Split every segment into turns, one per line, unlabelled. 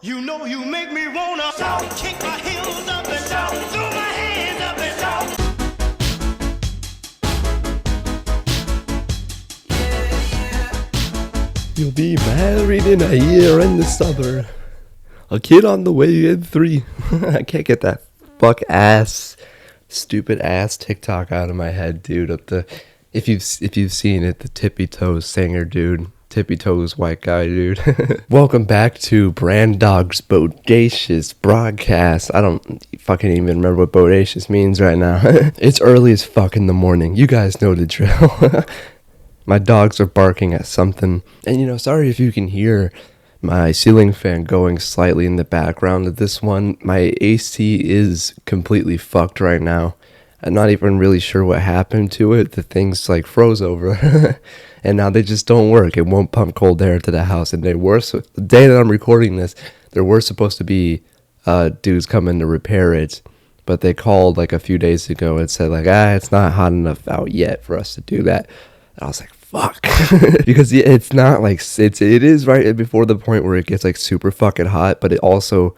You know you make me wanna shout, kick my heels up and shout, throw my hands up and shout.
You'll be married in a year in the summer. A kid on the way in 3. I can't get that stupid ass TikTok out of my head, dude. Of the if you've seen it, the Tippy Toes singer, dude. Tippy Toes white guy, dude. Welcome back to Brandawg's Bodacious broadcast. I don't fucking even remember what bodacious means right now. It's early as fuck in the morning. You guys know the drill. My dogs are barking at something. And sorry if you can hear my ceiling fan going slightly in the background of this one. My AC is completely fucked right now. I'm not even really sure what happened to it. The things froze over. And now they just don't work. It won't pump cold air to the house. And the day that I'm recording this, there were supposed to be dudes coming to repair it. But they called a few days ago and said it's not hot enough out yet for us to do that. And I was like, fuck. Because it's not it is right before the point where it gets super fucking hot. But it also,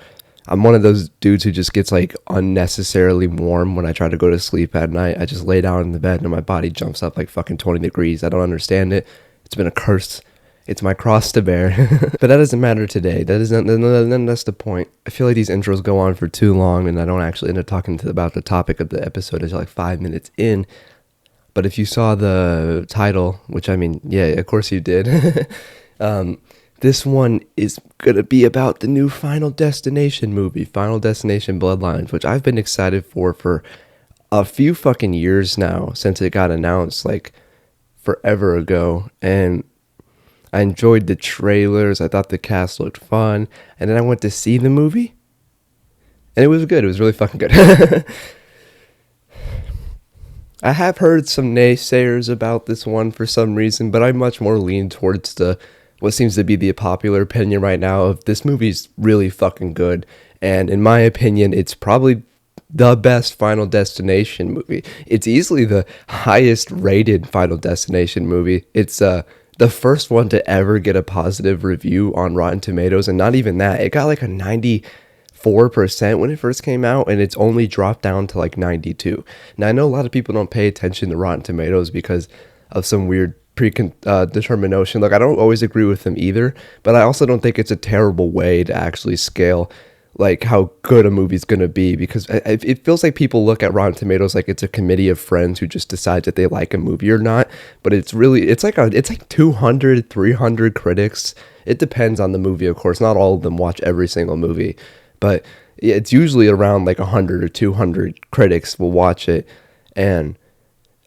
I'm one of those dudes who just gets unnecessarily warm when I try to go to sleep at night. I just lay down in the bed and my body jumps up fucking 20 degrees. I don't understand it. It's been a curse. It's my cross to bear. But that doesn't matter today. That's the point. I feel like these intros go on for too long and I don't actually end up talking about the topic of the episode until 5 minutes in. But if you saw the title, which yeah, of course you did. This one is going to be about the new Final Destination movie, Final Destination Bloodlines, which I've been excited for a few fucking years now, since it got announced forever ago. And I enjoyed the trailers. I thought the cast looked fun. And then I went to see the movie. And it was good. It was really fucking good. I have heard some naysayers about this one for some reason, but I much more lean towards what seems to be the popular opinion right now of this movie's really fucking good. And in my opinion, it's probably the best Final Destination movie. It's easily the highest rated Final Destination movie. It's the first one to ever get a positive review on Rotten Tomatoes, and not even that. It got a 94% when it first came out, and it's only dropped down to 92. Now, I know a lot of people don't pay attention to Rotten Tomatoes because of some weird predetermined notion. I don't always agree with them either, but I also don't think it's a terrible way to actually scale how good a movie's going to be, because it feels like people look at Rotten Tomatoes like it's a committee of friends who just decide that they like a movie or not. But it's really, it's 200, 300 critics. It depends on the movie, of course. Not all of them watch every single movie, but it's usually around 100 or 200 critics will watch it, and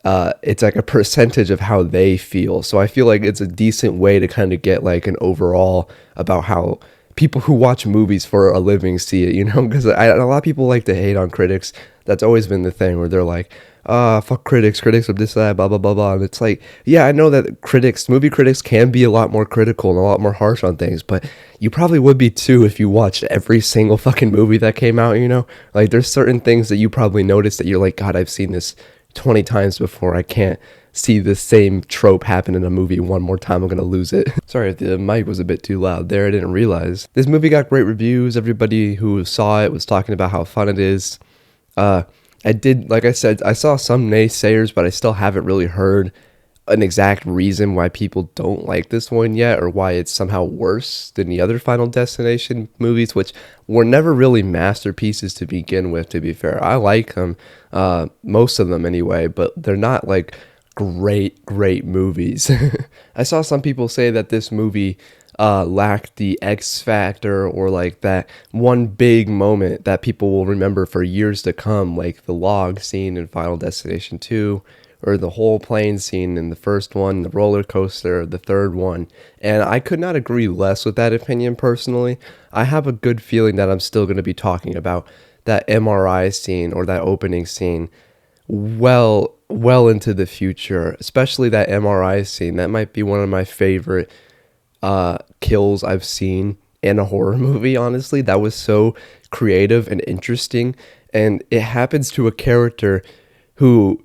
it's a percentage of how they feel. So I feel like it's a decent way to kind of get an overall about how people who watch movies for a living see it, because a lot of people like to hate on critics. That's always been the thing where they're fuck critics of this, that, blah, blah, blah, blah. And it's yeah, I know that movie critics can be a lot more critical and a lot more harsh on things, but you probably would be too if you watched every single fucking movie that came out, there's certain things that you probably noticed that you're God, I've seen this 20 times before. I can't see the same trope happen in a movie one more time. I'm gonna lose it. Sorry if the mic was a bit too loud there. I didn't realize. This movie got great reviews. Everybody who saw it was talking about how fun it is. I did, like I said, I saw some naysayers, but I still haven't really heard an exact reason why people don't like this one yet, or why it's somehow worse than the other Final Destination movies, which were never really masterpieces to begin with, to be fair. I like them, most of them anyway, but they're not great movies. I saw some people say that this movie lacked the X factor, or that one big moment that people will remember for years to come, like the log scene in Final Destination 2, or the whole plane scene in the first one, the roller coaster, the third one. And I could not agree less with that opinion personally. I have a good feeling that I'm still going to be talking about that MRI scene, or that opening scene, well into the future, especially that MRI scene. That might be one of my favorite kills I've seen in a horror movie, honestly. That was so creative and interesting, and it happens to a character who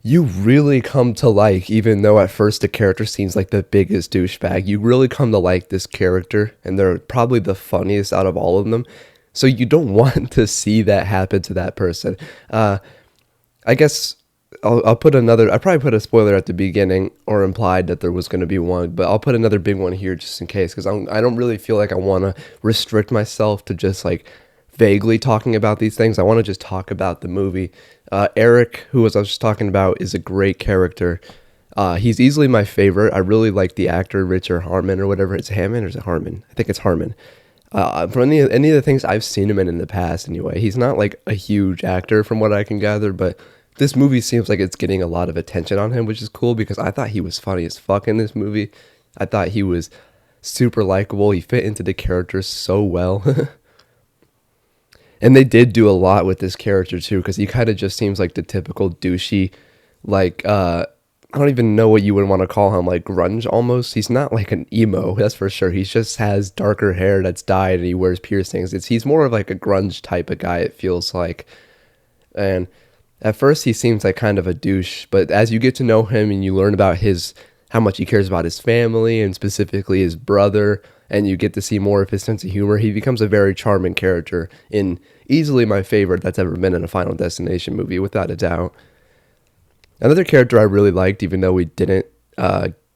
you really come to like, even though at first the character seems like the biggest douchebag, you really come to like this character, and they're probably the funniest out of all of them. So you don't want to see that happen to that person. I guess I'll put another. I probably put a spoiler at the beginning or implied that there was going to be one, but I'll put another big one here just in case, because I don't really feel like I want to restrict myself to just like vaguely talking about these things. I want to just talk about the movie. Eric, who I was just talking about, is a great character. He's easily my favorite. I really like the actor Richard Harmon or whatever. It's Hammond or is it Harmon? I think it's Harmon. From any of the things I've seen him in the past, anyway, he's not like a huge actor from what I can gather, but this movie seems like it's getting a lot of attention on him, which is cool because I thought he was funny as fuck in this movie. I thought he was super likable. He fit into the character so well. And they did do a lot with this character too, because he kind of just seems like the typical douchey, like, I don't even know what you would want to call him, like grunge almost. He's not like an emo, that's for sure. He just has darker hair that's dyed and he wears piercings. He's more of like a grunge type of guy, it feels like. And at first he seems like kind of a douche, but as you get to know him and you learn about how much he cares about his family and specifically his brother, and you get to see more of his sense of humor, he becomes a very charming character, in easily my favorite that's ever been in a Final Destination movie, without a doubt. Another character I really liked, even though we didn't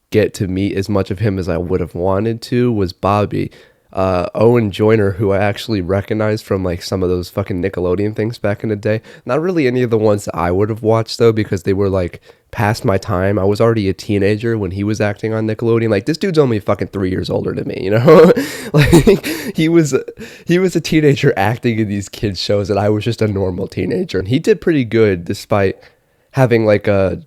get to meet as much of him as I would have wanted to, was Bobby. Owen Joyner, who I actually recognized from like some of those fucking Nickelodeon things back in the day. Not really any of the ones that I would have watched though, because they were like past my time. I was already a teenager when he was acting on Nickelodeon. Like, this dude's only fucking 3 years older than me, you know? Like, he was a teenager acting in these kids shows, and I was just a normal teenager, and he did pretty good despite having like a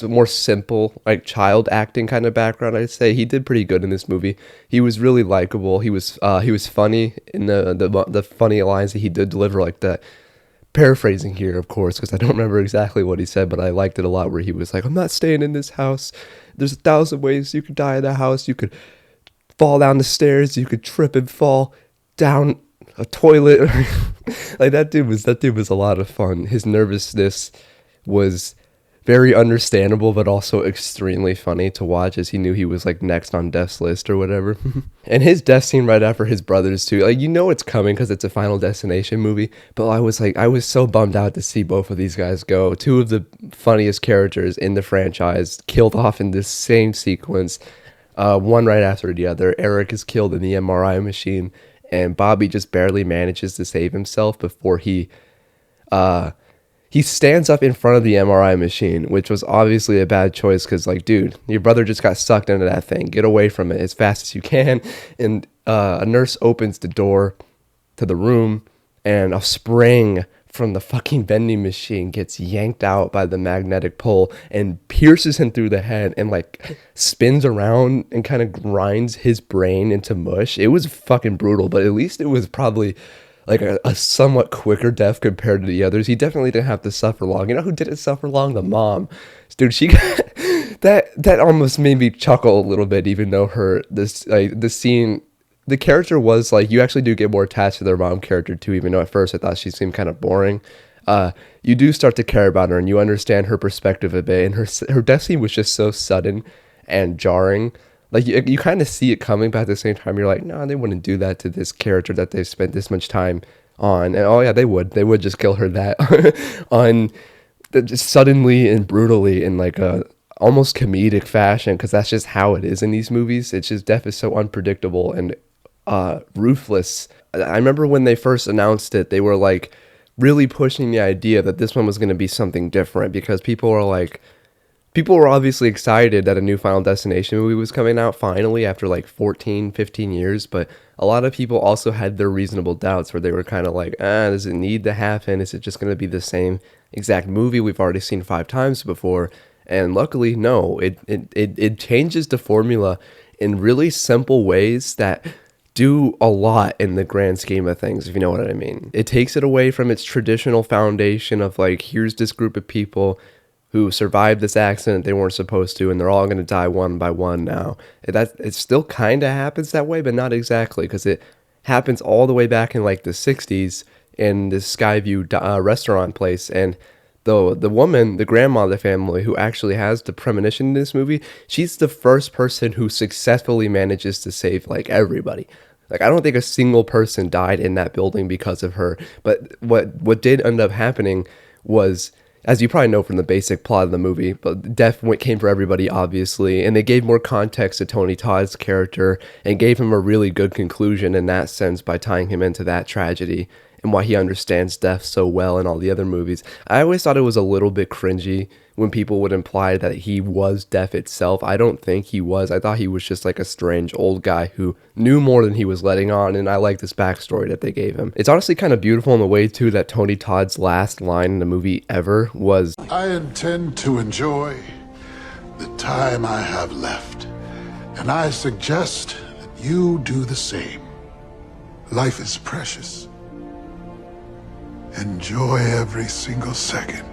more simple, like, child acting kind of background. I'd say he did pretty good in this movie. He was really likable. He was funny in the funny lines that he did deliver, like that. Paraphrasing here, of course, because I don't remember exactly what he said, but I liked it a lot, where he was like, "I'm not staying in this house. There's 1,000 ways you could die in the house. You could fall down the stairs. You could trip and fall down a toilet." Like, that dude was a lot of fun. His nervousness was very understandable, but also extremely funny to watch, as he knew he was like next on death's list or whatever. And his death scene right after his brothers too, like, you know it's coming because it's a Final Destination movie, but I was so bummed out to see both of these guys go. Two of the funniest characters in the franchise killed off in this same sequence, one right after the other. Eric is killed in the MRI machine, and Bobby just barely manages to save himself before he stands up in front of the MRI machine, which was obviously a bad choice because, like, dude, your brother just got sucked into that thing. Get away from it as fast as you can. And a nurse opens the door to the room, and a spring from the fucking vending machine gets yanked out by the magnetic pole and pierces him through the head and, like, spins around and kind of grinds his brain into mush. It was fucking brutal, but at least it was probably like a somewhat quicker death compared to the others. He definitely didn't have to suffer long. You know who didn't suffer long? The mom. Dude, she that almost made me chuckle a little bit, even though the scene, the character was like, you actually do get more attached to their mom character too, even though at first I thought she seemed kind of boring. You do start to care about her, and you understand her perspective a bit, and her death scene was just so sudden and jarring. Like, you kind of see it coming, but at the same time, you're like, no, they wouldn't do that to this character that they've spent this much time on. And oh yeah, they would just kill her that on just suddenly and brutally in like a almost comedic fashion, because that's just how it is in these movies. It's just, death is so unpredictable and ruthless. I remember when they first announced it, they were like really pushing the idea that this one was going to be something different, because people were obviously excited that a new Final Destination movie was coming out finally after like 14, 15 years, but a lot of people also had their reasonable doubts, where they were kind of like, does it need to happen? Is it just going to be the same exact movie we've already seen 5 times before? And luckily, no, it changes the formula in really simple ways that do a lot in the grand scheme of things, if you know what I mean. It takes it away from its traditional foundation of like, here's this group of people who survived this accident they weren't supposed to, and they're all going to die one by one now. It still kind of happens that way, but not exactly, because it happens all the way back in like the 60s in this Skyview restaurant place, and though the woman, the grandma of the family who actually has the premonition in this movie, she's the first person who successfully manages to save like everybody. Like I don't think a single person died in that building because of her. But what did end up happening was, as you probably know from the basic plot of the movie, but death came for everybody, obviously, and they gave more context to Tony Todd's character and gave him a really good conclusion in that sense by tying him into that tragedy and why he understands death so well in all the other movies. I always thought it was a little bit cringy when people would imply that he was death itself. I don't think he was. I thought he was just like a strange old guy who knew more than he was letting on, and I like this backstory that they gave him. It's honestly kind of beautiful in the way, too, that Tony Todd's last line in the movie ever was,
I intend to enjoy the time I have left, and I suggest that you do the same. Life is precious. Enjoy every single second.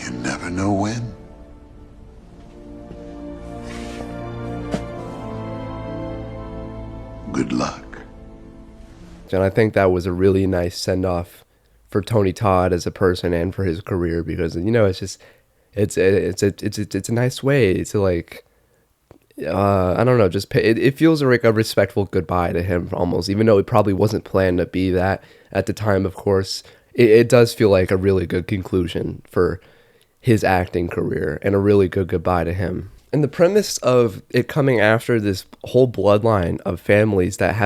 You never know when. Good luck.
and I think that was a really nice send-off for Tony Todd as a person and for his career, because it's just it's a nice way to like I don't know, just pay, it feels like a respectful goodbye to him almost, even though it probably wasn't planned to be that at the time. Of course, it does feel like a really good conclusion for his acting career and a really good goodbye to him. And the premise of it coming after this whole bloodline of families that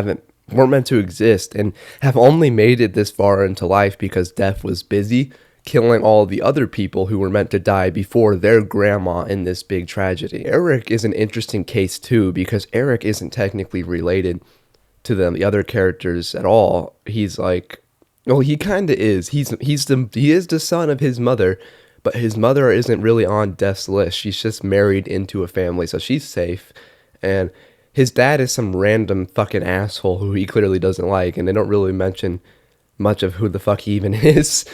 weren't meant to exist and have only made it this far into life because death was busy killing all the other people who were meant to die before their grandma in this big tragedy. Eric is an interesting case too, because Eric isn't technically related to the other characters at all. He's like, well, he kind of is. He is the son of his mother, but his mother isn't really on death's list. She's just married into a family, so she's safe. And his dad is some random fucking asshole who he clearly doesn't like, and they don't really mention much of who the fuck he even is.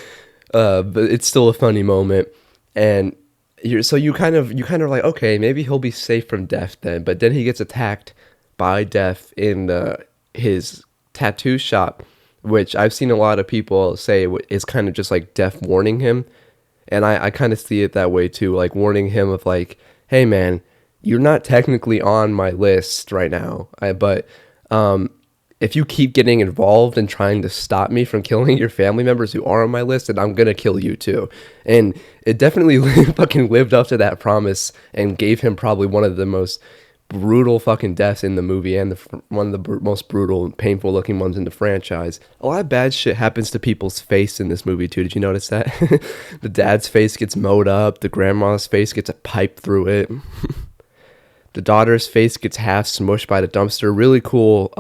But it's still a funny moment, and you kind of like, okay, maybe he'll be safe from death then. But then he gets attacked by death in his tattoo shop, which I've seen a lot of people say is kind of just like death warning him, and I kind of see it that way too, like warning him of like, hey man, you're not technically on my list right now, but if you keep getting involved and trying to stop me from killing your family members who are on my list, then I'm going to kill you too. And it definitely fucking lived up to that promise and gave him probably one of the most brutal fucking deaths in the movie, and one of the most brutal and painful looking ones in the franchise. A lot of bad shit happens to people's face in this movie too. Did you notice that? The dad's face gets mowed up. The grandma's face gets a pipe through it. The daughter's face gets half smushed by the dumpster. Really cool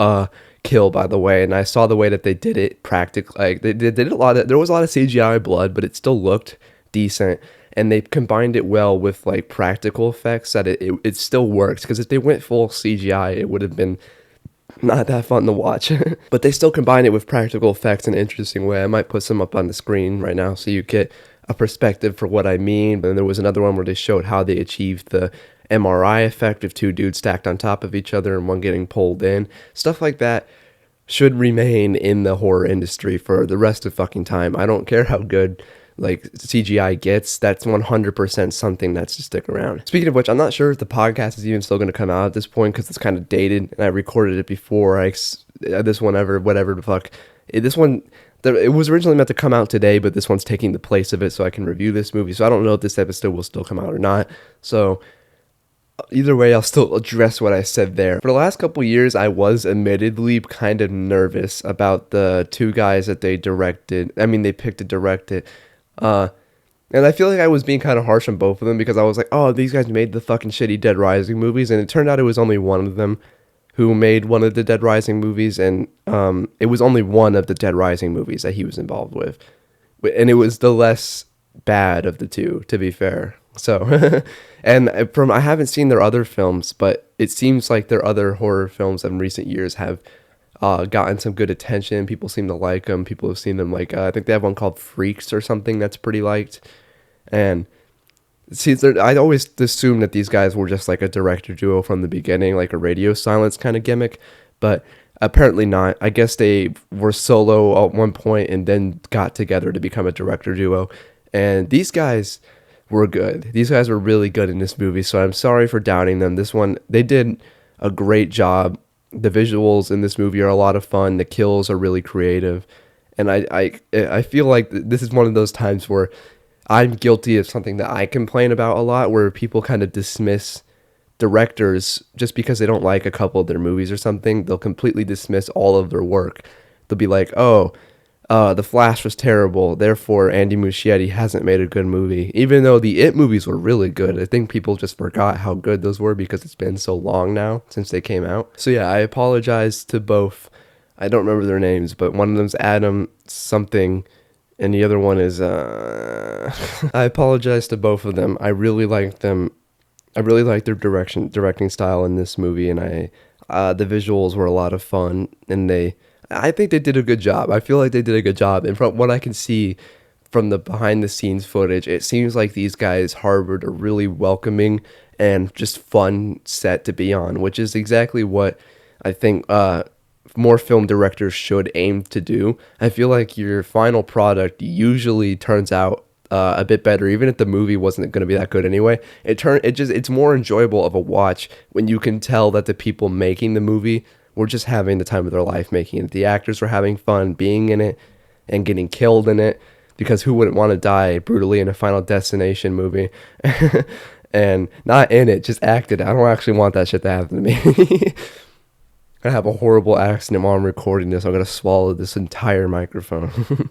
kill, by the way. And I saw the way that they did it practically. Like they did a lot of, there was a lot of CGI blood, but it still looked decent. And they combined it well with like practical effects that it still works. Because if they went full CGI, it would have been not that fun to watch. But they still combine it with practical effects in an interesting way. I might put some up on the screen right now so you get a perspective for what I mean. But then there was another one where they showed how they achieved the MRI effect of two dudes stacked on top of each other and one getting pulled in. Stuff like that should remain in the horror industry for the rest of fucking time. I don't care how good like CGI gets. That's 100% something that's to stick around. Speaking of which, I'm not sure if the podcast is even still going to come out at this point because it's kind of dated and I recorded it before this one ever, whatever the fuck. This one, it was originally meant to come out today, but this one's taking the place of it so I can review this movie. So I don't know if this episode will still come out or not. So either way, I'll still address what I said there. For the last couple years, I was admittedly kind of nervous about the two guys that they picked to direct it. And I feel like I was being kind of harsh on both of them because I was like, oh, these guys made the fucking shitty Dead Rising movies. And it turned out it was only one of them who made one of the Dead Rising movies. And it was only one of the Dead Rising movies that he was involved with. And it was the less bad of the two, to be fair. So, and I haven't seen their other films, but it seems like their other horror films in recent years have gotten some good attention. People seem to like them. People have seen them. Like I think they have one called Freaks or something that's pretty liked. And see, I always assumed that these guys were just like a director duo from the beginning, like a Radio Silence kind of gimmick, but apparently not. I guess they were solo at one point and then got together to become a director duo. And these guys were good. These guys were really good in this movie, so I'm sorry for doubting them. This one, they did a great job. The visuals in this movie are a lot of fun. The kills are really creative. And I feel like this is one of those times where I'm guilty of something that I complain about a lot, where people kind of dismiss directors just because they don't like a couple of their movies or something. They'll completely dismiss all of their work. They'll be like, oh, The Flash was terrible, therefore Andy Muschietti hasn't made a good movie. Even though the It movies were really good, I think people just forgot how good those were because it's been so long now since they came out. So yeah, I apologize to both. I don't remember their names, but one of them's Adam something, and the other one is, I apologize to both of them. I really like them. I really like their directing style in this movie, and the visuals were a lot of fun, and I think they did a good job. I feel like they did a good job, and from what I can see from the behind the scenes footage, it seems like these guys harbored a really welcoming and just fun set to be on, which is exactly what I think more film directors should aim to do. I feel like your final product usually turns out a bit better, even if the movie wasn't going to be that good anyway. It's more enjoyable of a watch when you can tell that the people making the movie were just having the time of their life making it. The actors were having fun being in it and getting killed in it, because who wouldn't want to die brutally in a Final Destination movie? And not in it, just acted. I don't actually want that shit to happen to me. I have a horrible accident while I'm recording this. I'm gonna swallow this entire microphone.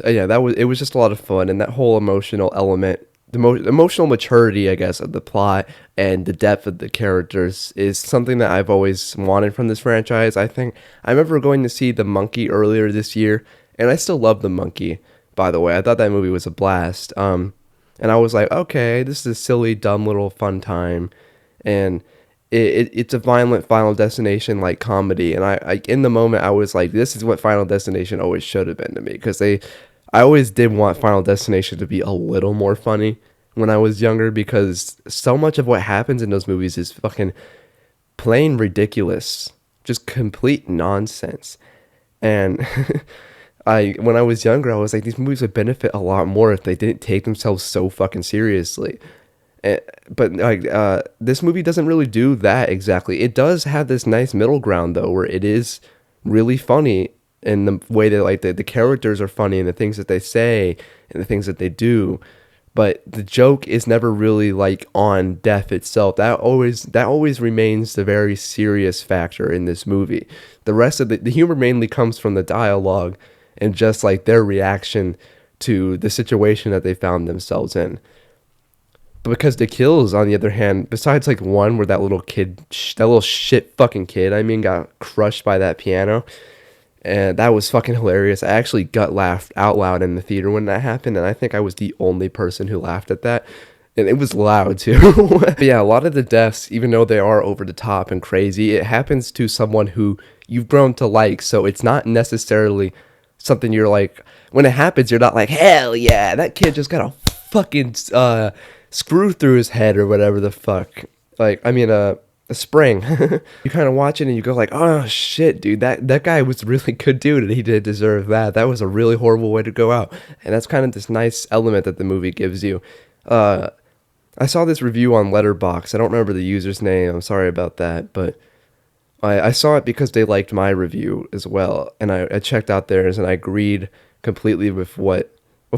Yeah, it was just a lot of fun, and that whole emotional element, the emotional maturity, I guess, of the plot and the depth of the characters is something that I've always wanted from this franchise. I remember going to see The Monkey earlier this year, and I still love The Monkey, by the way. I thought that movie was a blast. And I was like, okay, this is a silly, dumb little fun time, and it's a violent Final Destination like comedy, and I in the moment I was like, this is what Final Destination always should have been to me, because I always did want Final Destination to be a little more funny when I was younger, because so much of what happens in those movies is fucking plain ridiculous, just complete nonsense. And when I was younger, I was like, these movies would benefit a lot more if they didn't take themselves so fucking seriously. But like this movie doesn't really do that exactly. It does have this nice middle ground though, where it is really funny in the way that like the characters are funny and the things that they say and the things that they do. But the joke is never really like on death itself. That always remains the very serious factor in this movie. The rest of the humor mainly comes from the dialogue and just like their reaction to the situation that they found themselves in. But because the kills, on the other hand, besides like one where that little shit fucking kid, got crushed by that piano, and that was fucking hilarious. I actually laughed out loud in the theater when that happened, and I think I was the only person who laughed at that. And it was loud too. But yeah, a lot of the deaths, even though they are over the top and crazy, it happens to someone who you've grown to like, so it's not necessarily something you're like, when it happens, you're not like, hell yeah, that kid just got a fucking screw through his head or whatever the fuck. A spring. You kind of watch it and you go like, oh shit, dude, that guy was a really good dude and he did deserve that. That was a really horrible way to go out. And that's kind of this nice element that the movie gives you. I saw this review on Letterboxd. I don't remember the user's name. I'm sorry about that, but I saw it because they liked my review as well. And I checked out theirs and I agreed completely with a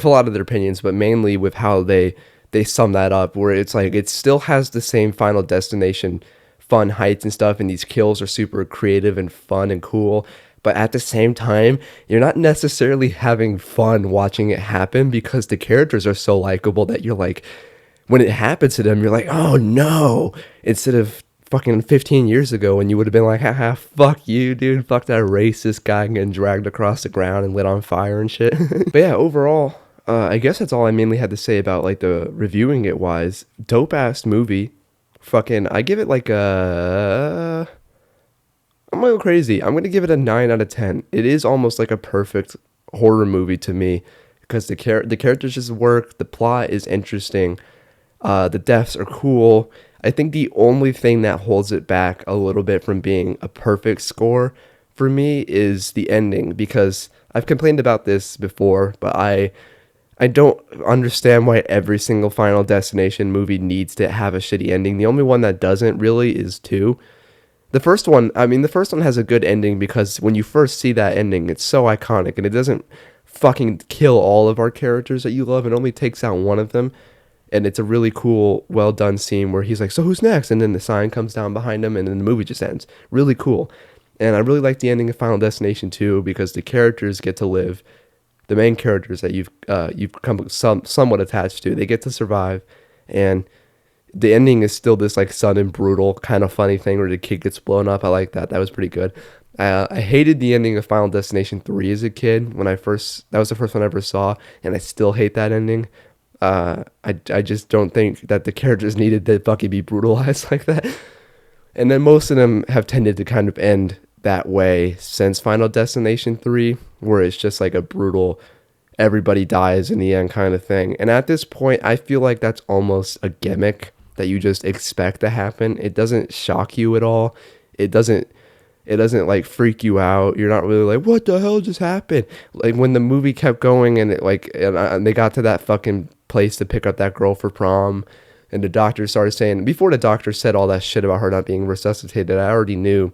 lot of their opinions, but mainly with how they sum that up, where it's like it still has the same Final Destination fun heights and stuff, and these kills are super creative and fun and cool, but at the same time you're not necessarily having fun watching it happen, because the characters are so likable that you're like, when it happens to them, you're like, oh no, instead of fucking 15 years ago when you would have been like, haha, fuck you, dude, fuck that racist guy getting dragged across the ground and lit on fire and shit. But yeah, overall, I guess that's all I mainly had to say about like the reviewing it wise. Dope ass movie. Fucking, I give it like I'm a little crazy. I'm gonna give it a 9 out of 10. It is almost like a perfect horror movie to me, because the characters just work. The plot is interesting. The deaths are cool. I think the only thing that holds it back a little bit from being a perfect score for me is the ending, because I've complained about this before, but I I don't understand why every single Final Destination movie needs to have a shitty ending. The only one that doesn't really is 2. The first one, I mean, the first one has a good ending because when you first see that ending, it's so iconic and it doesn't fucking kill all of our characters that you love. It only takes out one of them. And it's a really cool, well done scene where he's like, so who's next? And then the sign comes down behind him and then the movie just ends. Really cool. And I really like the ending of Final Destination 2 because the characters get to live. The main characters that you've become somewhat attached to, they get to survive. And the ending is still this like sudden, brutal, kind of funny thing where the kid gets blown up. I like that. That was pretty good. I hated the ending of Final Destination 3 as a kid that was the first one I ever saw, and I still hate that ending. I just don't think that the characters needed to fucking be brutalized like that. And then most of them have tended to kind of end that way since Final Destination 3, where it's just like a brutal, everybody dies in the end kind of thing. And at this point, I feel like that's almost a gimmick that you just expect to happen. It doesn't shock you at all. It doesn't like freak you out. You're not really like, what the hell just happened? Like when the movie kept going and and they got to that fucking place to pick up that girl for prom, and the doctor started saying, before the doctor said all that shit about her not being resuscitated, I already knew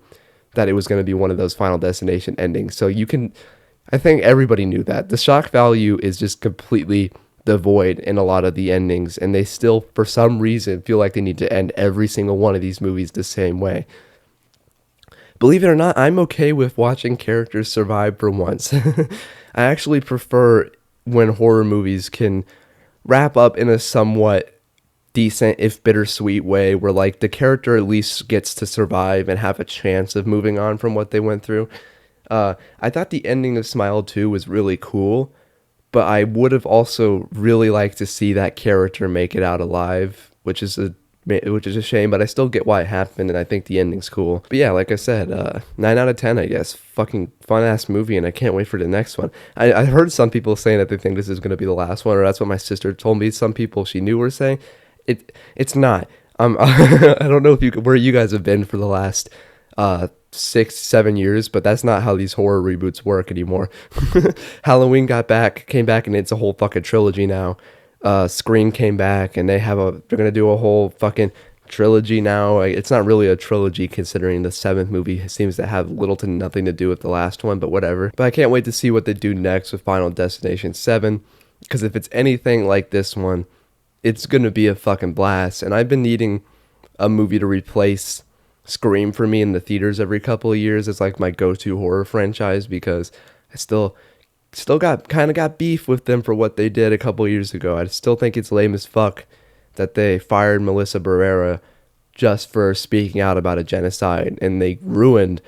that it was going to be one of those Final Destination endings. So I think everybody knew that. The shock value is just completely devoid in a lot of the endings, and they still, for some reason, feel like they need to end every single one of these movies the same way. Believe it or not, I'm okay with watching characters survive for once. I actually prefer when horror movies can wrap up in a somewhat decent, if bittersweet way, where like the character at least gets to survive and have a chance of moving on from what they went through. I thought the ending of Smile 2 was really cool, but I would have also really liked to see that character make it out alive, which is a shame, but I still get why it happened, and I think the ending's cool. But yeah, like I said, 9 out of 10, I guess. Fucking fun-ass movie, and I can't wait for the next one. I heard some people saying that they think this is going to be the last one, or that's what my sister told me. Some people she knew were saying. It's not. I don't know where you guys have been for the last 6-7 years, but that's not how these horror reboots work anymore. Halloween came back, and it's a whole fucking trilogy now. Scream came back, and they're gonna do a whole fucking trilogy now. It's not really a trilogy considering the 7th movie seems to have little to nothing to do with the last one, but whatever. But I can't wait to see what they do next with Final Destination 7, because if it's anything like this one, it's gonna be a fucking blast. And I've been needing a movie to replace Scream for me in the theaters every couple of years. It's like my go-to horror franchise, because I still got beef with them for what they did a couple of years ago. I still think it's lame as fuck that they fired Melissa Barrera just for speaking out about a genocide, and they ruined,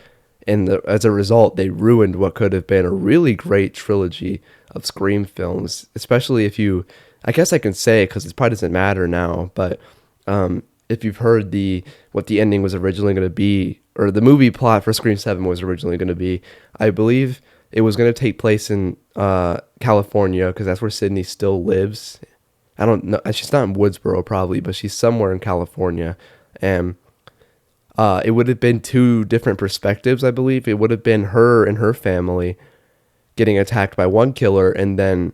as a result, they ruined what could have been a really great trilogy of Scream films. Especially I guess I can say, because it probably doesn't matter now, but if you've heard what the ending was originally going to be, or the movie plot for Scream 7 was originally going to be, I believe it was going to take place in California, because that's where Sydney still lives. I don't know. She's not in Woodsboro probably, but she's somewhere in California. And it would have been 2 different perspectives, I believe. It would have been her and her family getting attacked by one killer, and then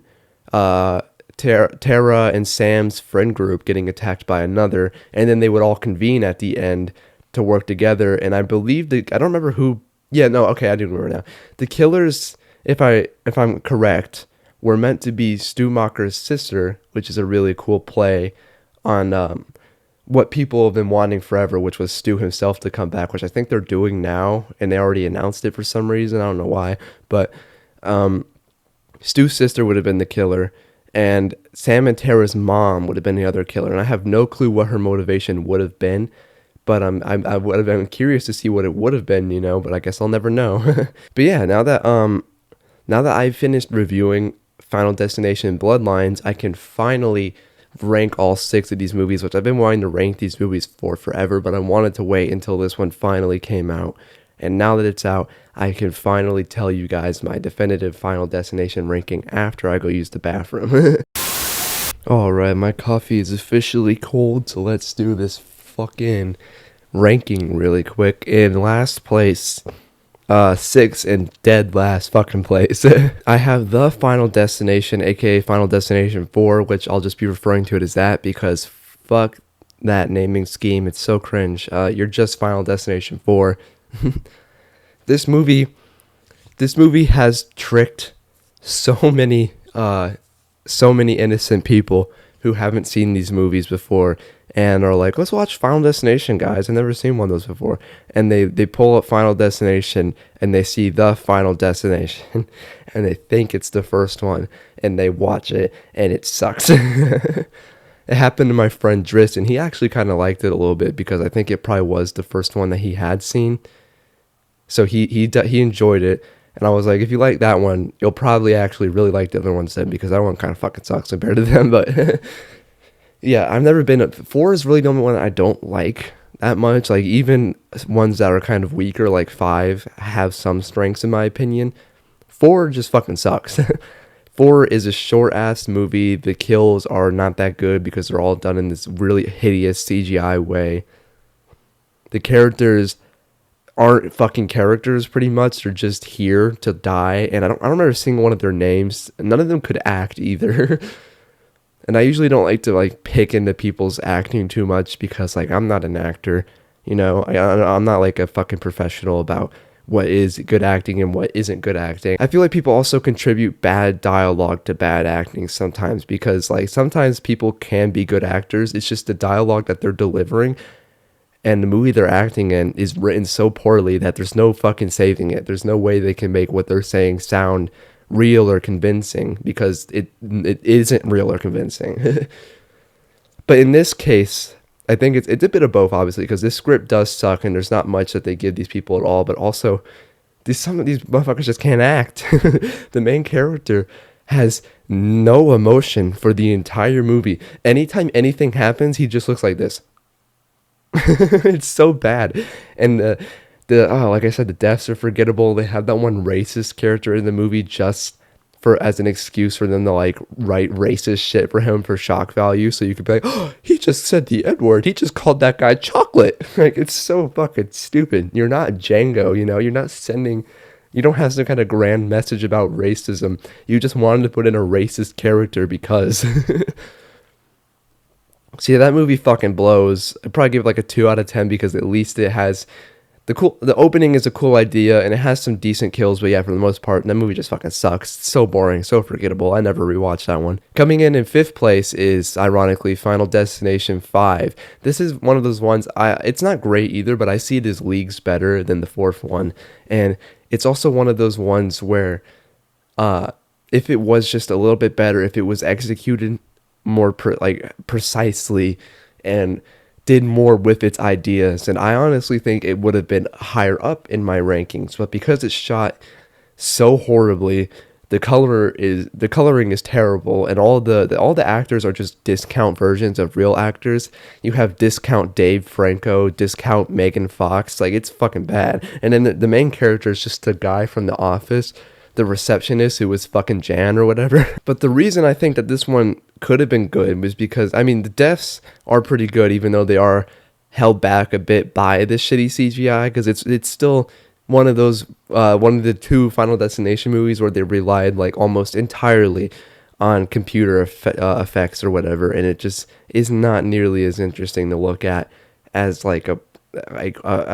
Tara and Sam's friend group getting attacked by another. And then they would all convene at the end to work together. And I believe I don't remember who. Yeah, no, okay, I do remember now. The killers, if I'm correct, were meant to be Stu Macher's sister, which is a really cool play on what people have been wanting forever, which was Stu himself to come back, which I think they're doing now, and they already announced it for some reason. I don't know why, but Stu's sister would have been the killer, and Sam and Tara's mom would have been the other killer, and I have no clue what her motivation would have been. But I would have been curious to see what it would have been, but I guess I'll never know. But yeah, now that I've finished reviewing Final Destination and Bloodlines, I can finally rank all 6 of these movies, which I've been wanting to rank these movies for forever, but I wanted to wait until this one finally came out. And now that it's out, I can finally tell you guys my definitive Final Destination ranking after I go use the bathroom. Alright, my coffee is officially cold, so let's do this fucking ranking really quick. In last place, 6 in dead last fucking place. I have the Final Destination, aka Final Destination 4, which I'll just be referring to it as that because fuck that naming scheme. It's so cringe. You're just Final Destination 4. This movie has tricked so many innocent people who haven't seen these movies before and are like, let's watch Final Destination, guys. I've never seen one of those before. And they pull up Final Destination and they see the Final Destination and they think it's the first one and they watch it and it sucks. It happened to my friend Driss, and he actually kind of liked it a little bit because I think it probably was the first one that he had seen. So he enjoyed it. And I was like, if you like that one, you'll probably actually really like the other ones then, because that one kind of fucking sucks compared to them. But yeah, I've never been. 4 is really the only one that I don't like that much. Like, even ones that are kind of weaker, like 5, have some strengths in my opinion. 4 just fucking sucks. 4 is a short-ass movie. The kills are not that good because they're all done in this really hideous CGI way. The characters aren't fucking characters pretty much. They're just here to die. And I don't remember seeing one of their names. None of them could act either. And I usually don't like to like pick into people's acting too much because like I'm not an actor. You know, I'm not like a fucking professional about what is good acting and what isn't good acting. I feel like people also contribute bad dialogue to bad acting sometimes because like sometimes people can be good actors. It's just the dialogue that they're delivering and the movie they're acting in is written so poorly that there's no fucking saving it. There's no way they can make what they're saying sound real or convincing because it isn't real or convincing. But in this case, I think it's a bit of both, obviously, because this script does suck and there's not much that they give these people at all, but also some of these motherfuckers just can't act. The main character has no emotion for the entire movie. Anytime anything happens, he just looks like this. It's so bad. And like I said, the deaths are forgettable. They have that one racist character in the movie just as an excuse for them to like write racist shit for him for shock value. So you could be like, oh, he just said the N-word. He just called that guy chocolate. Like, it's so fucking stupid. You're not Django, you know, you don't have some kind of grand message about racism. You just wanted to put in a racist character because see, that movie fucking blows. I'd probably give it like a 2 out of 10 because at least it has the opening is a cool idea and it has some decent kills, but yeah, for the most part, that movie just fucking sucks. It's so boring, so forgettable. I never rewatched that one. Coming in 5th place is, ironically, Final Destination 5. This is one of those ones, it's not great either, but I see it as leagues better than the 4th one. And it's also one of those ones where, if it was just a little bit better, if it was executed more precisely and did more with its ideas, and I honestly think it would have been higher up in my rankings, but because it's shot so horribly, the coloring is terrible, and all the actors are just discount versions of real actors. You have discount Dave Franco, discount Megan Fox, like it's fucking bad. And then the main character is just a guy from The Office, the receptionist who was fucking Jan or whatever. But the reason I think that this one could have been good was because, I mean, the deaths are pretty good, even though they are held back a bit by this shitty CGI, because it's still one of the 2 Final Destination movies where they relied like almost entirely on computer effects or whatever, and it just is not nearly as interesting to look at as like a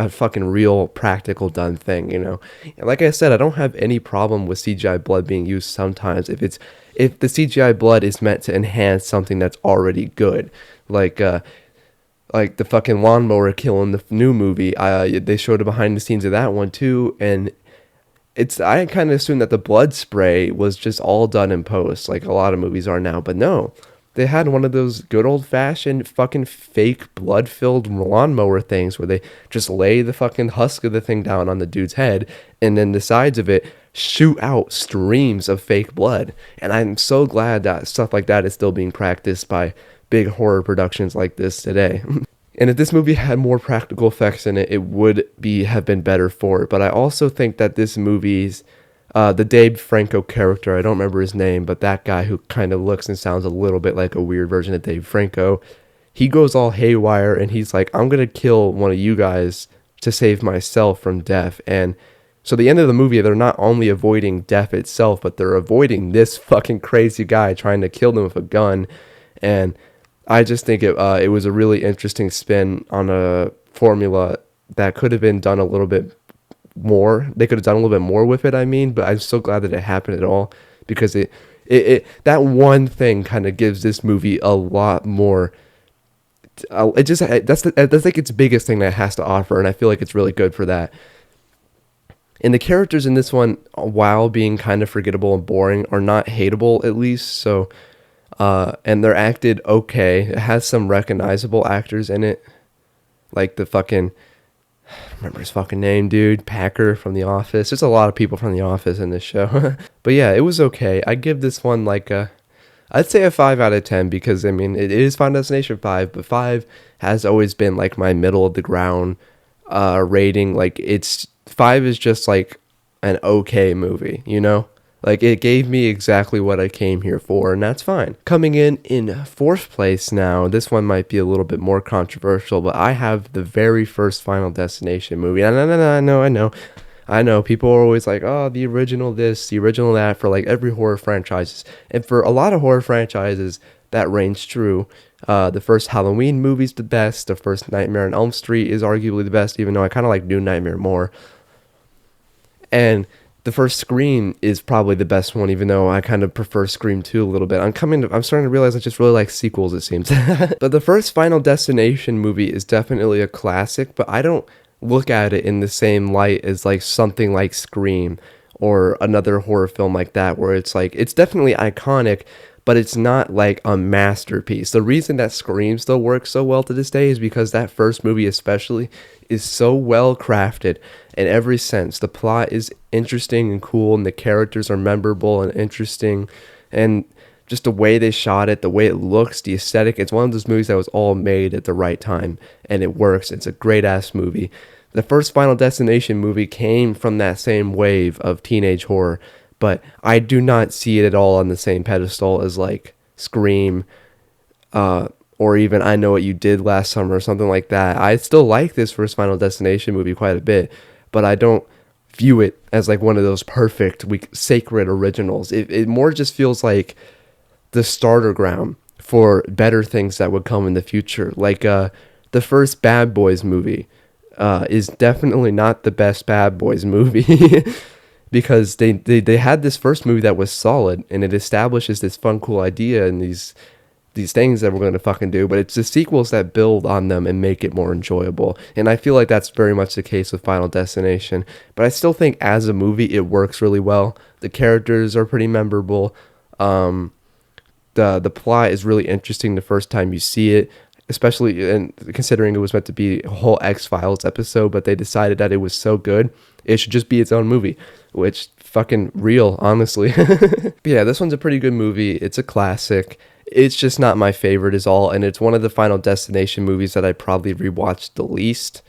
fucking real practical done thing, you know. Like I said, I don't have any problem with CGI blood being used sometimes if the CGI blood is meant to enhance something that's already good, like the fucking lawnmower kill in the new movie. They showed a behind the scenes of that one too, and I kind of assumed that the blood spray was just all done in post, like a lot of movies are now, but no. They had one of those good old-fashioned fucking fake blood-filled lawnmower things where they just lay the fucking husk of the thing down on the dude's head, and then the sides of it shoot out streams of fake blood. And I'm so glad that stuff like that is still being practiced by big horror productions like this today. And if this movie had more practical effects in it, it would have been better for it. But I also think that this movie's the Dave Franco character, I don't remember his name, but that guy who kind of looks and sounds a little bit like a weird version of Dave Franco, he goes all haywire and he's like, I'm going to kill one of you guys to save myself from death. And So the end of the movie, they're not only avoiding death itself, but they're avoiding this fucking crazy guy trying to kill them with a gun. And I just think it was a really interesting spin on a formula that could have been done a little bit more. They could have done a little bit more with it, I mean, but I'm so glad that it happened at all, because it that one thing kind of gives this movie a lot more. That's like its biggest thing that it has to offer, and I feel like it's really good for that. And the characters in this one, while being kind of forgettable and boring, are not hateable, at least. So, and they're acted okay. It has some recognizable actors in it, like the fucking, I don't remember his fucking name, dude, Packer from The Office. There's a lot of people from The Office in this show. But yeah, it was okay. I give this one like I'd say a 5 out of 10, because I mean, it is Final Destination 5, but 5 has always been like my middle of the ground rating. Like 5 is just like an okay movie, you know? Like, it gave me exactly what I came here for, and that's fine. Coming in fourth place now, this one might be a little bit more controversial, but I have the very first Final Destination movie. I know. People are always like, oh, the original this, the original that, for like every horror franchise. And for a lot of horror franchises, that reigns true. The first Halloween movie's the best. The first Nightmare on Elm Street is arguably the best, even though I kind of like New Nightmare more. And the first Scream is probably the best one, even though I kind of prefer Scream 2 a little bit. I'm starting to realize I just really like sequels, it seems. But the first Final Destination movie is definitely a classic, but I don't look at it in the same light as like something like Scream or another horror film like that, where it's like, it's definitely iconic, but it's not like a masterpiece. The reason that Scream still works so well to this day is because that first movie especially is so well crafted in every sense. The plot is interesting and cool, and the characters are memorable and interesting, and just the way they shot it, the way it looks, the aesthetic. It's one of those movies that was all made at the right time, and it works. It's a great-ass movie. The first Final Destination movie came from that same wave of teenage horror, but I do not see it at all on the same pedestal as like Scream, or even I Know What You Did Last Summer or something like that. I still like this first Final Destination movie quite a bit, but I don't view it as like one of those perfect, sacred originals. It more just feels like the starter ground for better things that would come in the future. Like the first Bad Boys movie is definitely not the best Bad Boys movie. Because they had this first movie that was solid, and it establishes this fun, cool idea and these things that we're going to fucking do, but it's the sequels that build on them and make it more enjoyable. And I feel like that's very much the case with Final Destination. But I still think as a movie, it works really well. The characters are pretty memorable. The plot is really interesting the first time you see it, especially and considering it was meant to be a whole X-Files episode, but they decided that it was so good, it should just be its own movie, which fucking real, honestly. But yeah, this one's a pretty good movie. It's a classic. It's just not my favorite is all, and it's one of the Final Destination movies that I probably rewatched the least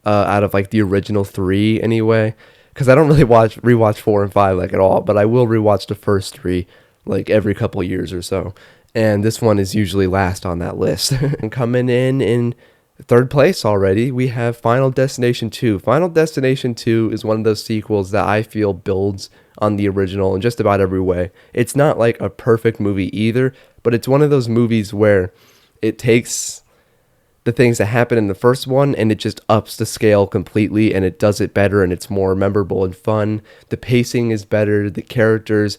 out of like the original 3 anyway, because I don't really rewatch 4 and 5 like at all, but I will rewatch the first 3 like every couple years or so. And this one is usually last on that list. And coming in third place already, we have Final Destination 2. Final Destination 2 is one of those sequels that I feel builds on the original in just about every way. It's not like a perfect movie either, but it's one of those movies where it takes the things that happen in the first one and it just ups the scale completely, and it does it better, and it's more memorable and fun. The pacing is better. The characters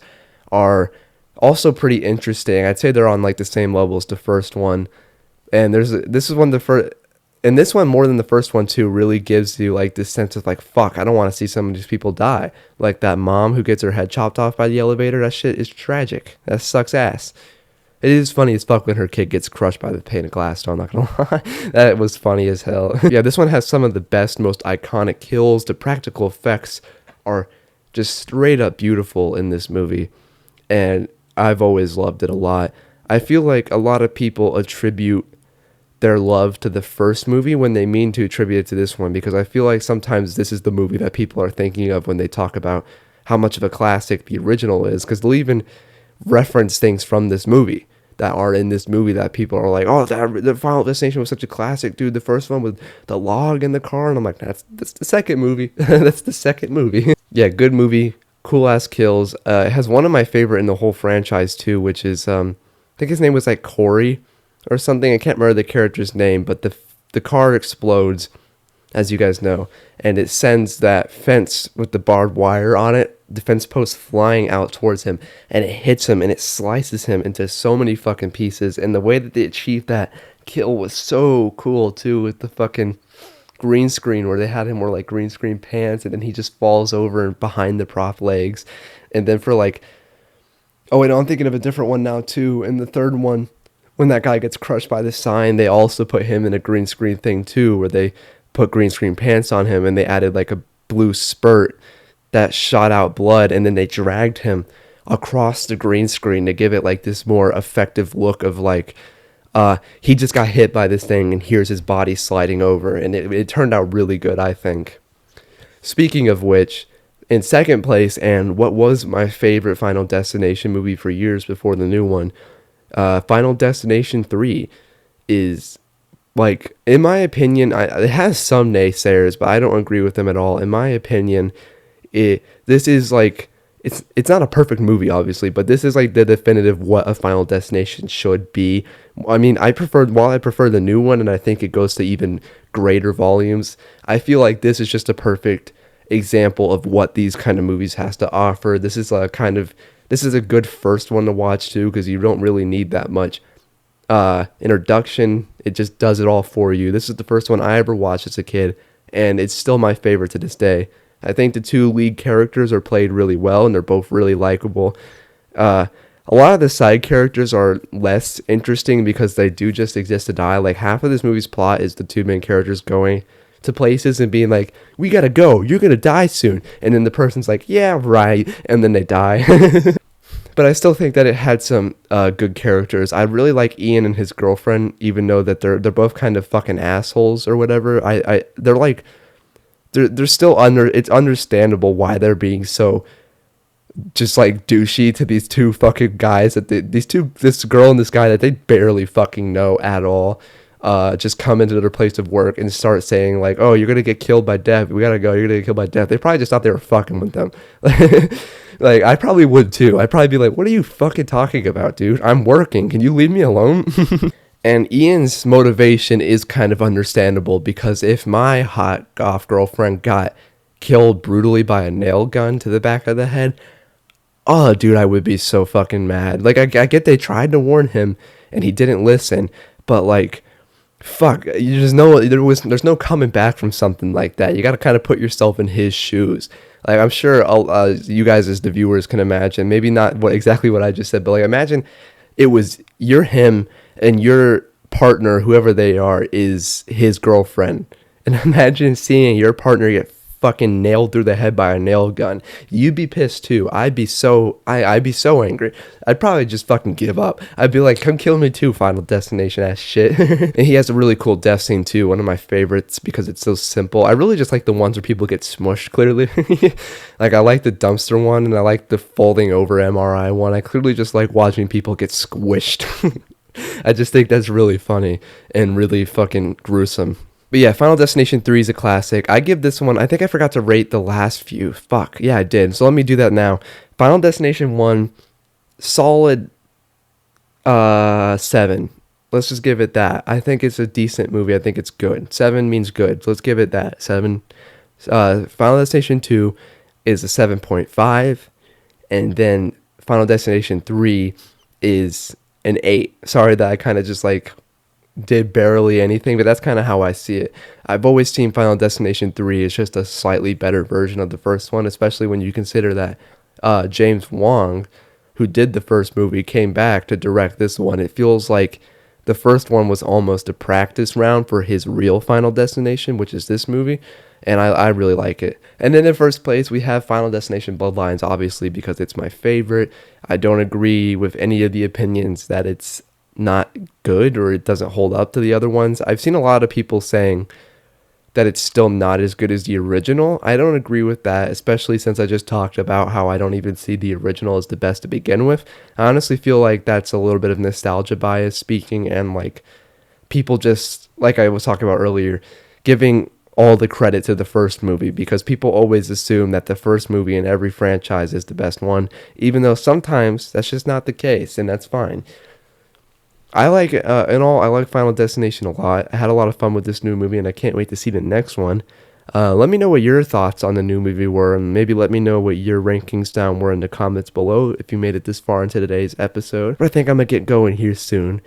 are also pretty interesting. I'd say they're on like the same level as the first one. And this one more than the first one too really gives you like this sense of like, fuck, I don't want to see some of these people die. Like that mom who gets her head chopped off by the elevator. That shit is tragic. That sucks ass. It is funny as fuck when her kid gets crushed by the pane of glass, so I'm not gonna lie. That was funny as hell. Yeah, this one has some of the best, most iconic kills. The practical effects are just straight up beautiful in this movie, and I've always loved it a lot. I feel like a lot of people attribute their love to the first movie when they mean to attribute it to this one, because I feel like sometimes this is the movie that people are thinking of when they talk about how much of a classic the original is, because they'll even reference things from this movie. that are in this movie that people are like, oh, the Final Destination was such a classic, dude. The first one with the log in the car, and I'm like, that's the second movie. That's the second movie. Yeah, good movie, cool ass kills. It has one of my favorite in the whole franchise too, which is I think his name was like Corey or something. I can't remember the character's name, but the car explodes, as you guys know, and it sends that fence with the barbed wire on it, the fence post flying out towards him, and it hits him and it slices him into so many fucking pieces. And the way that they achieved that kill was so cool too, with the fucking green screen where they had him wear like green screen pants, and then he just falls over and behind the prop legs. And then for like, oh wait, no, I'm thinking of a different one now too. In the third one, when that guy gets crushed by the sign, they also put him in a green screen thing too, where they put green screen pants on him and they added like a blue spurt that shot out blood, and then they dragged him across the green screen to give it like this more effective look of like he just got hit by this thing and here's his body sliding over, and it turned out really good, I think. Speaking of which, in second place, and what was my favorite Final Destination movie for years before the new one, Final Destination 3 is, like, in my opinion, it has some naysayers, but I don't agree with them at all. In my opinion, this is like, it's not a perfect movie, obviously, but this is like the definitive what a Final Destination should be. I mean, while I prefer the new one, and I think it goes to even greater volumes, I feel like this is just a perfect example of what these kind of movies has to offer. This is a good first one to watch too, because you don't really need that much introduction. It just does it all for you. This is the first one I ever watched as a kid, and it's still my favorite to this day. I think the two lead characters are played really well, and they're both really likable. A lot of the side characters are less interesting because they do just exist to die. Like, half of this movie's plot is the two main characters going to places and being like, we gotta go, you're gonna die soon. And then the person's like, yeah, right. And then they die. But I still think that it had some good characters. I really like Ian and his girlfriend, even though that they're both kind of fucking assholes or whatever. They're like, they're still it's understandable why they're being so just like douchey to these two fucking guys, that this girl and this guy that they barely fucking know at all, just come into their place of work and start saying like, oh, you're gonna get killed by death, we gotta go, you're gonna get killed by death. They probably just thought they were fucking with them. Like, I probably would too. I'd probably be like, what are you fucking talking about, dude? I'm working, can you leave me alone? And Ian's motivation is kind of understandable, because if my hot goth girlfriend got killed brutally by a nail gun to the back of the head, oh, dude, I would be so fucking mad. Like, I get they tried to warn him and he didn't listen, but like, fuck, you just know there's no coming back from something like that. You got to kind of put yourself in his shoes. Like, I'm sure you guys as the viewers can imagine, maybe not exactly what I just said, but like, imagine it was you're him and your partner, whoever they are, is his girlfriend. And imagine seeing your partner get fucking nailed through the head by a nail gun. You'd be pissed too. I'd be so angry. I'd probably just fucking give up. I'd be like, come kill me too, Final Destination ass shit. And he has a really cool death scene too, one of my favorites, because it's so simple. I really just like the ones where people get smushed, clearly. Like, I like the dumpster one, and I like the folding over MRI one. I clearly just like watching people get squished. I just think that's really funny and really fucking gruesome. But yeah, Final Destination 3 is a classic. I give this one, I think I forgot to rate the last few. Fuck, yeah, I did. So let me do that now. Final Destination 1, solid 7. Let's just give it that. I think it's a decent movie. I think it's good. 7 means good. So let's give it that. 7. Final Destination 2 is a 7.5. And then Final Destination 3 is an 8. Sorry that I kind of just like did barely anything, but that's kind of how I see it. I've always seen Final Destination 3 as just a slightly better version of the first one, especially when you consider that James Wong, who did the first movie, came back to direct this one. It feels like the first one was almost a practice round for his real Final Destination, which is this movie, and I really like it. And then in first place, we have Final Destination Bloodlines, obviously, because it's my favorite. I don't agree with any of the opinions that it's not good or it doesn't hold up to the other ones. I've seen a lot of people saying that it's still not as good as the original. I don't agree with that, especially since I just talked about how I don't even see the original as the best to begin with. I honestly feel like that's a little bit of nostalgia bias speaking, and like people just, like I was talking about earlier, giving all the credit to the first movie, because people always assume that the first movie in every franchise is the best one, even though sometimes that's just not the case, and that's fine. I like, I like Final Destination a lot. I had a lot of fun with this new movie, and I can't wait to see the next one. Let me know what your thoughts on the new movie were, and maybe let me know what your rankings down were in the comments below if you made it this far into today's episode. But I think I'm going to get going here soon.